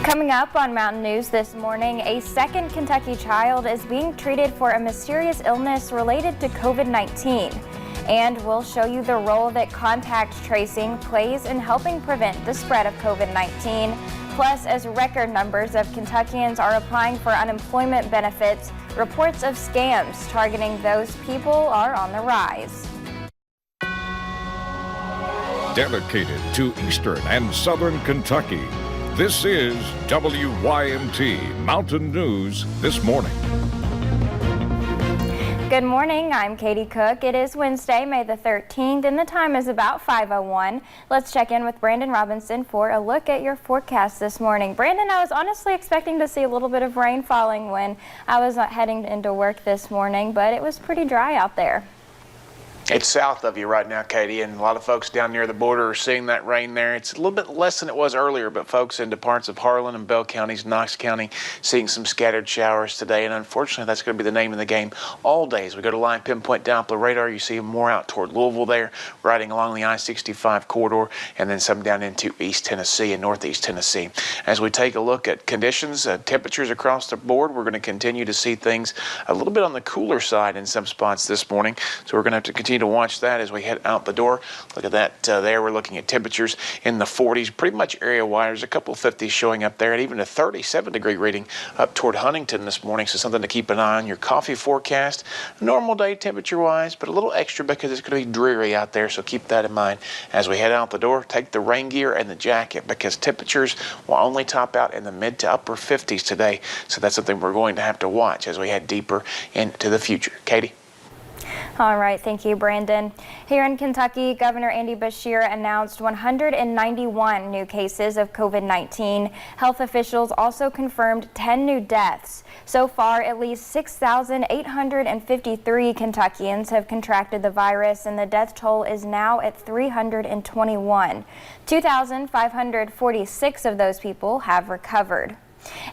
Coming up on Mountain News this morning, a second Kentucky child is being treated for a mysterious illness related to COVID-19. And we'll show you the role that contact tracing plays in helping prevent the spread of COVID-19. Plus, as record numbers of Kentuckians are applying for unemployment benefits, reports of scams targeting those people are on the rise. Dedicated to Eastern and Southern Kentucky, this is WYMT Mountain News This Morning. Good morning, I'm Katie Cook. It is Wednesday, May the 13th, and the time is about 5:01. Let's check in with Brandon Robinson for a look at your forecast this morning. Brandon, I was honestly expecting to see a little bit of rain falling when I was heading into work this morning, but it was pretty dry out there. It's south of you right now, Katie, and a lot of folks down near the border are seeing that rain there. It's a little bit less than it was earlier, but folks into parts of Harlan and Bell counties, Knox County, seeing some scattered showers today, and unfortunately that's going to be the name of the game all day. As we go to Line Pinpoint Doppler radar, you see more out toward Louisville there, riding along the I-65 corridor, and then some down into East Tennessee and Northeast Tennessee. As we take a look at conditions, temperatures across the board, we're going to continue to see things a little bit on the cooler side in some spots this morning, so we're going to have to continue to watch that as we head out the door. Look at that there. We're looking at temperatures in the 40s, pretty much area-wide. There's a couple of 50s showing up there, and even a 37-degree reading up toward Huntington this morning, so something to keep an eye on. Your coffee forecast, normal day temperature-wise, but a little extra because it's going to be dreary out there, so keep that in mind. As we head out the door, take the rain gear and the jacket because temperatures will only top out in the mid to upper 50s today, so that's something we're going to have to watch as we head deeper into the future. Katie? All right, thank you, Brandon. Here in Kentucky, Governor Andy Beshear announced 191 new cases of COVID-19. Health officials also confirmed 10 new deaths. So far, at least 6,853 Kentuckians have contracted the virus, and the death toll is now at 321. 2,546 of those people have recovered.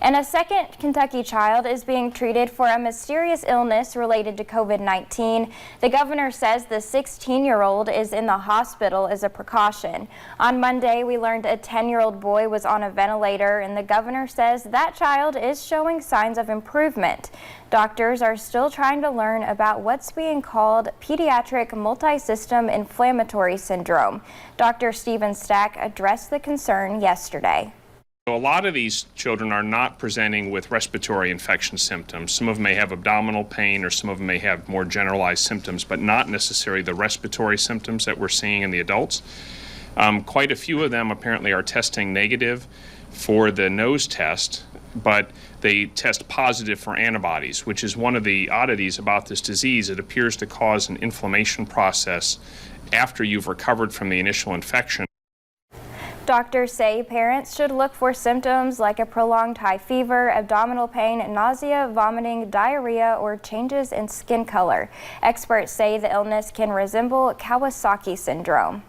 And a second Kentucky child is being treated for a mysterious illness related to COVID-19. The governor says the 16-year-old is in the hospital as a precaution. On Monday, we learned a 10-year-old boy was on a ventilator, and the governor says that child is showing signs of improvement. Doctors are still trying to learn about what's being called pediatric multisystem inflammatory syndrome. Dr. Stephen Stack addressed the concern yesterday. A lot of these children are not presenting with respiratory infection symptoms. Some of them may have abdominal pain, or some of them may have more generalized symptoms, but not necessarily the respiratory symptoms that we're seeing in the adults. Quite a few of them apparently are testing negative for the nose test, but they test positive for antibodies, which is one of the oddities about this disease. It appears to cause an inflammation process after you've recovered from the initial infection. Doctors say parents should look for symptoms like a prolonged high fever, abdominal pain, nausea, vomiting, diarrhea, or changes in skin color. Experts say the illness can resemble Kawasaki syndrome.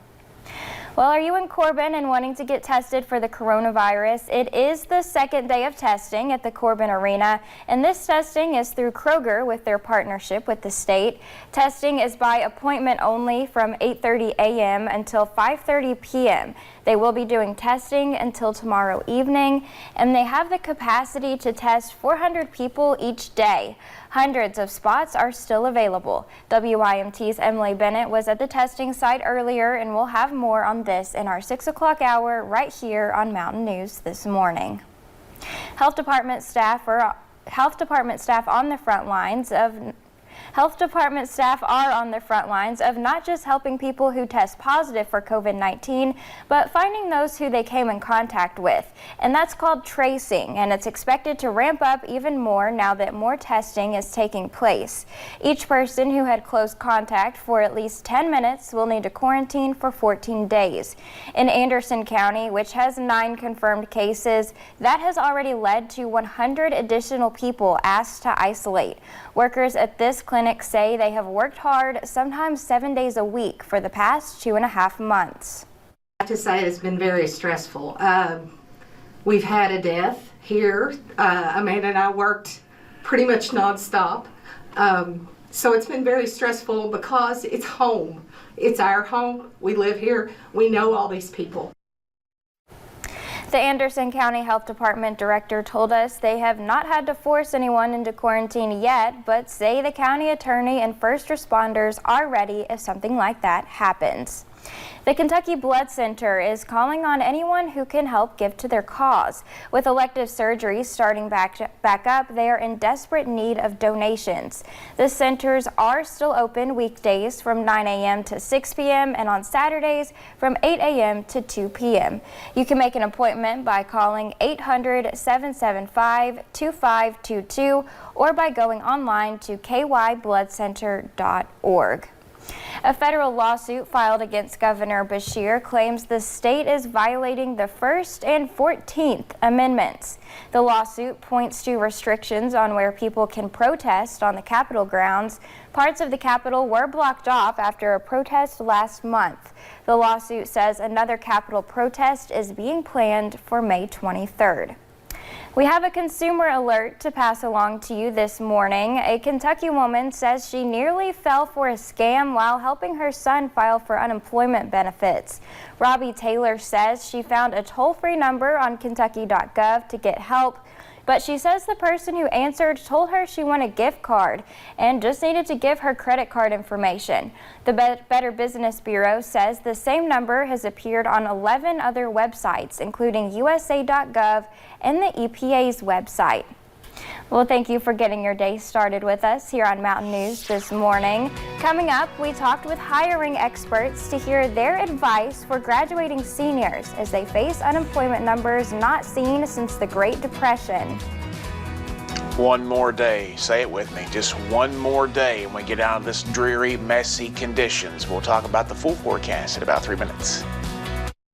Well, are you in Corbin and wanting to get tested for the coronavirus? It is the second day of testing at the Corbin Arena, and this testing is through Kroger with their partnership with the state. Testing is by appointment only from 8:30 a.m. until 5:30 p.m. They will be doing testing until tomorrow evening, and they have the capacity to test 400 people each day. Hundreds of spots are still available. WYMT's Emily Bennett was at the testing site earlier, and we'll have more on this in our 6 o'clock hour right here on Mountain News This Morning. Health Department staff are on the front lines of not just helping people who test positive for COVID-19, but finding those who they came in contact with. And that's called tracing, and it's expected to ramp up even more now that more testing is taking place. Each person who had close contact for at least 10 minutes will need to quarantine for 14 days. In Anderson County, which has 9 confirmed cases, that has already led to 100 additional people asked to isolate. Workers at this clinic say they have worked hard, sometimes 7 days a week, for the past 2.5 months. I have to say it's been very stressful. We've had a death here. Amanda and I worked pretty much nonstop. So it's been very stressful because it's home. It's our home. We live here. We know all these people. The Anderson County Health Department director told us they have not had to force anyone into quarantine yet, but say the county attorney and first responders are ready if something like that happens. The Kentucky Blood Center is calling on anyone who can help give to their cause. With elective surgeries starting back up, they are in desperate need of donations. The centers are still open weekdays from 9 a.m. to 6 p.m. and on Saturdays from 8 a.m. to 2 p.m. You can make an appointment by calling 800-775-2522 or by going online to kybloodcenter.org. A federal lawsuit filed against Governor Beshear claims the state is violating the First and 14th Amendments. The lawsuit points to restrictions on where people can protest on the Capitol grounds. Parts of the Capitol were blocked off after a protest last month. The lawsuit says another Capitol protest is being planned for May 23rd. We have a consumer alert to pass along to you this morning. A Kentucky woman says she nearly fell for a scam while helping her son file for unemployment benefits. Robbie Taylor says she found a toll-free number on Kentucky.gov to get help, but she says the person who answered told her she won a gift card and just needed to give her credit card information. The Better Business Bureau says the same number has appeared on 11 other websites, including USA.gov and the EPA's website. Well, thank you for getting your day started with us here on Mountain News this morning. Coming up, we talked with hiring experts to hear their advice for graduating seniors as they face unemployment numbers not seen since the Great Depression. One more day, say it with me, just one more day and we get out of this dreary, messy conditions. We'll talk about the full forecast in about 3 minutes.